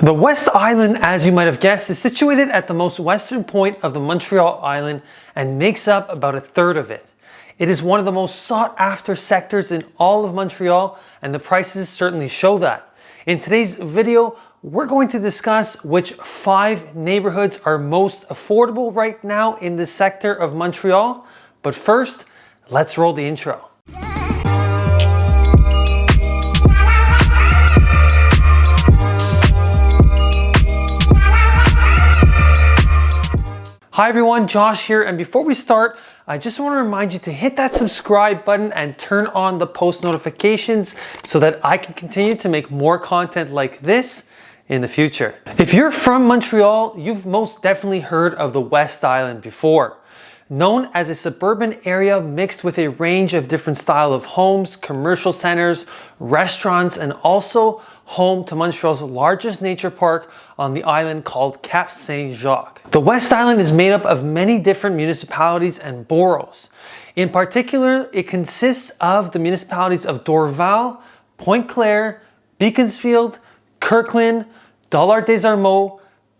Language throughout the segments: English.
The West Island, as you might have guessed, is situated at the most western point of the Montreal Island and makes up about a third of it. It is one of the most sought after sectors in all of Montreal, and the prices certainly show that. In today's video, we're going to discuss which 5 neighborhoods are most affordable right now in this sector of Montreal. But first, let's roll the intro. Hi everyone, Josh here, and before we start, I just want to remind you to hit that subscribe button and turn on the post notifications so that I can continue to make more content like this in the future. If you're from Montreal, you've most definitely heard of the West Island before. Known as a suburban area mixed with a range of different style of homes, commercial centers, restaurants, and also home to Montreal's largest nature park on the island called Cap Saint-Jacques. The West Island is made up of many different municipalities and boroughs. In particular, it consists of the municipalities of Dorval, Pointe-Claire, Beaconsfield, Kirkland, Dollard-des-Ormeaux,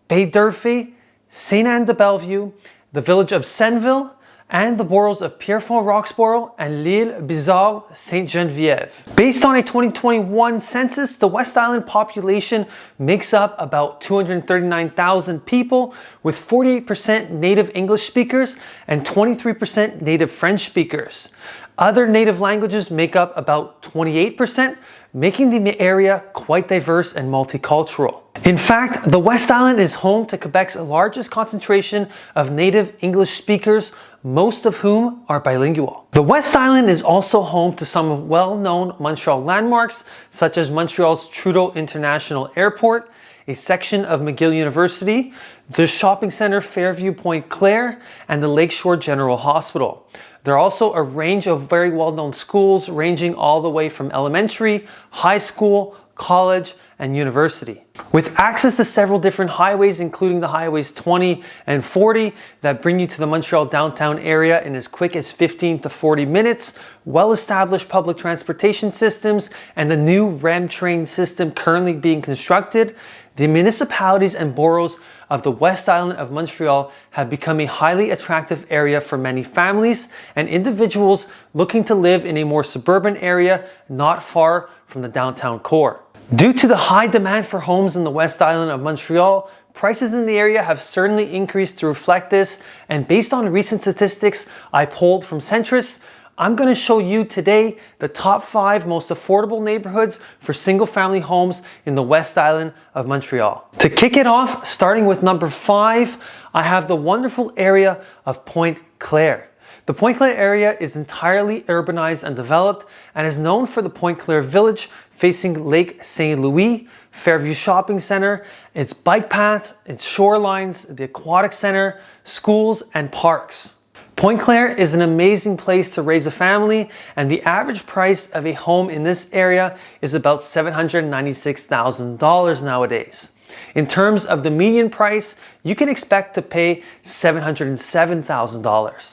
Baie-d'Urfé, Sainte-Anne-de-Bellevue, the village of Senneville, and the boroughs of Pierrefonds-Roxborough and L'Île-Bizarre-Sainte-Geneviève. Based on a 2021 census, the West Island population makes up about 239,000 people, with 48% native English speakers and 23% native French speakers. Other native languages make up about 28%, making the area quite diverse and multicultural. In fact, the West Island is home to Quebec's largest concentration of native English speakers, most of whom are bilingual. The West Island is also home to some well-known Montreal landmarks, such as Montreal's Trudeau International Airport, a section of McGill University, the shopping center Fairview Pointe-Claire, and the Lakeshore General Hospital. There are also a range of very well-known schools ranging all the way from elementary, high school, college, and university. With access to several different highways, including the highways 20 and 40 that bring you to the Montreal downtown area in as quick as 15 to 40 minutes, well-established public transportation systems, and the new REM train system currently being constructed, the municipalities and boroughs of the West Island of Montreal have become a highly attractive area for many families and individuals looking to live in a more suburban area not far from the downtown core. Due to the high demand for homes in the West Island of Montreal, prices in the area have certainly increased to reflect this, and based on recent statistics I pulled from Centris, I'm going to show you today the top 5 most affordable neighborhoods for single-family homes in the West Island of Montreal. To kick it off, starting with number 5, I have the wonderful area of Pointe-Claire. The Pointe-Claire area is entirely urbanized and developed and is known for the Pointe-Claire village facing Lake St. Louis, Fairview Shopping Center, its bike paths, its shorelines, the aquatic center, schools, and parks. Pointe-Claire is an amazing place to raise a family, and the average price of a home in this area is about $796,000 nowadays. In terms of the median price, you can expect to pay $707,000.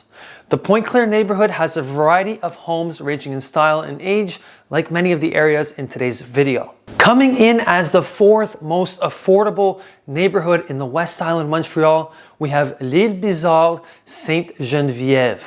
The Pointe-Claire neighborhood has a variety of homes ranging in style and age, like many of the areas in today's video. Coming in as the 4th most affordable neighborhood in the West Island, Montreal, we have L'Île-Bizarre-Sainte-Geneviève.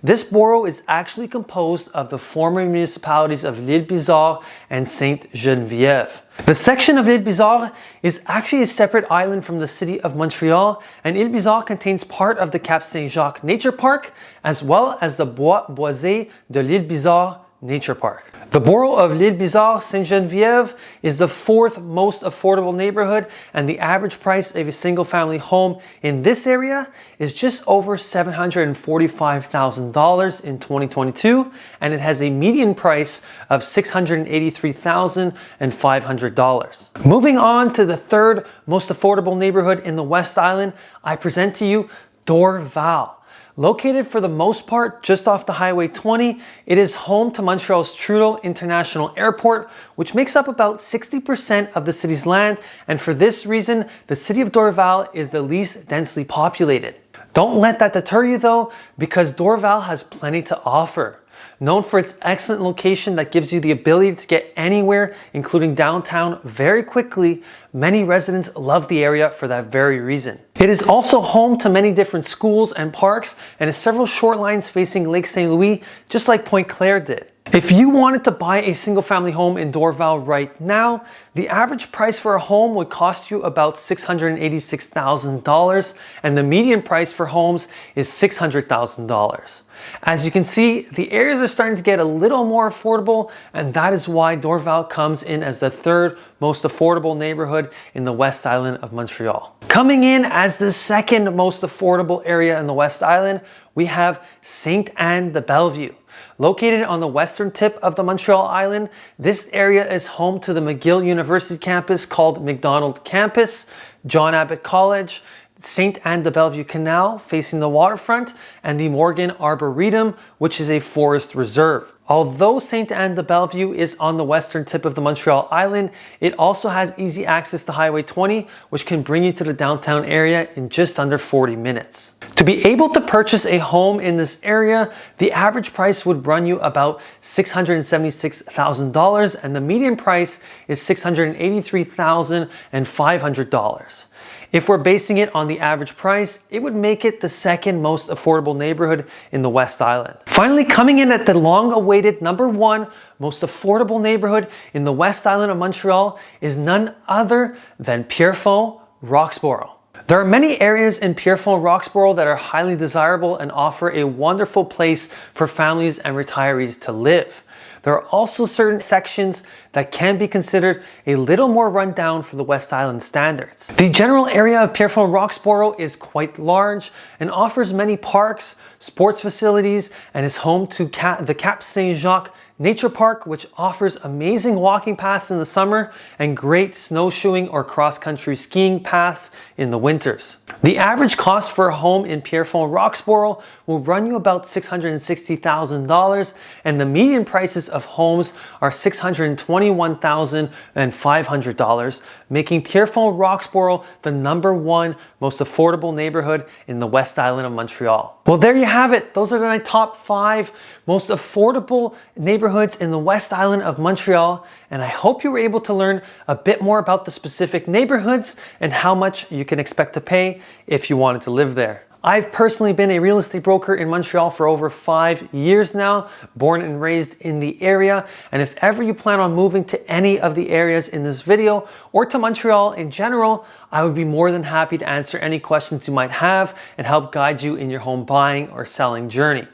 This borough is actually composed of the former municipalities of L'Île-Bizarre and Sainte-Geneviève. The section of L'Île-Bizarre is actually a separate island from the city of Montreal, and L'Île-Bizarre contains part of the Cap Saint-Jacques Nature Park, as well as the Bois Boisé de L'Île-Bizarre Nature Park. The borough of L'Île-Bizarre-Sainte-Geneviève is the 4th most affordable neighborhood, and the average price of a single-family home in this area is just over $745,000 in 2022, and it has a median price of $683,500. Moving on to the 3rd most affordable neighborhood in the West Island, I present to you Dorval. Located for the most part just off the Highway 20, it is home to Montreal's Trudeau International Airport, which makes up about 60% of the city's land, and for this reason, the city of Dorval is the least densely populated. Don't let that deter you though, because Dorval has plenty to offer. Known for its excellent location that gives you the ability to get anywhere, including downtown, very quickly, many residents love the area for that very reason. It is also home to many different schools and parks and has several short lines facing Lake St. Louis, just like Pointe Claire did. If you wanted to buy a single family home in Dorval right now, the average price for a home would cost you about $686,000, and the median price for homes is $600,000. As you can see, the areas are starting to get a little more affordable, and that is why Dorval comes in as the third most affordable neighborhood in the West Island of Montreal. Coming in as the second most affordable area in the West Island, we have Sainte-Anne-de-Bellevue. Located on the western tip of the Montreal Island, this area is home to the McGill University campus called McDonald Campus, John Abbott College, Sainte-Anne-de-Bellevue Canal facing the waterfront, and the Morgan Arboretum, which is a forest reserve. Although Sainte-Anne-de-Bellevue is on the western tip of the Montreal Island, it also has easy access to Highway 20, which can bring you to the downtown area in just under 40 minutes. To be able to purchase a home in this area, the average price would run you about $676,000, and the median price is $683,500. If we're basing it on the average price, it would make it the second most affordable neighborhood in the West Island. Finally, coming in at the long-awaited number one most affordable neighborhood in the West Island of Montreal is none other than Pierrefonds, Roxborough. There are many areas in Pierrefonds, Roxborough that are highly desirable and offer a wonderful place for families and retirees to live. There are also certain sections that can be considered a little more rundown for the West Island standards. The general area of Pierrefonds, Roxborough is quite large and offers many parks, sports facilities, and is home to the Cap Saint-Jacques Nature Park, which offers amazing walking paths in the summer and great snowshoeing or cross-country skiing paths in the winters. The average cost for a home in Pierrefonds, Roxborough will run you about $660,000, and the median prices of homes are $621,500, making Pierrefonds, Roxborough the number one most affordable neighborhood in the West Island of Montreal. Well, there you have it. Those are my top 5 most affordable neighborhoods in the West Island of Montreal, and I hope you were able to learn a bit more about the specific neighborhoods and how much you can expect to pay if you wanted to live there. I've personally been a real estate broker in Montreal for over 5 years now, born and raised in the area, and if ever you plan on moving to any of the areas in this video or to Montreal in general, I would be more than happy to answer any questions you might have and help guide you in your home buying or selling journey.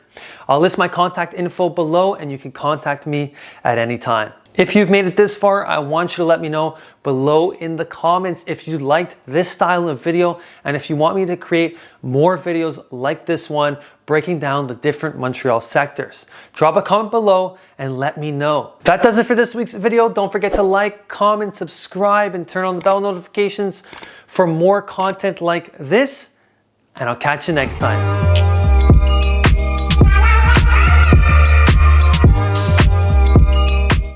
I'll list my contact info below and you can contact me at any time. If you've made it this far, I want you to let me know below in the comments if you liked this style of video and if you want me to create more videos like this one breaking down the different Montreal sectors. Drop a comment below and let me know. That does it for this week's video. Don't forget to like, comment, subscribe, and turn on the bell notifications for more content like this, and I'll catch you next time.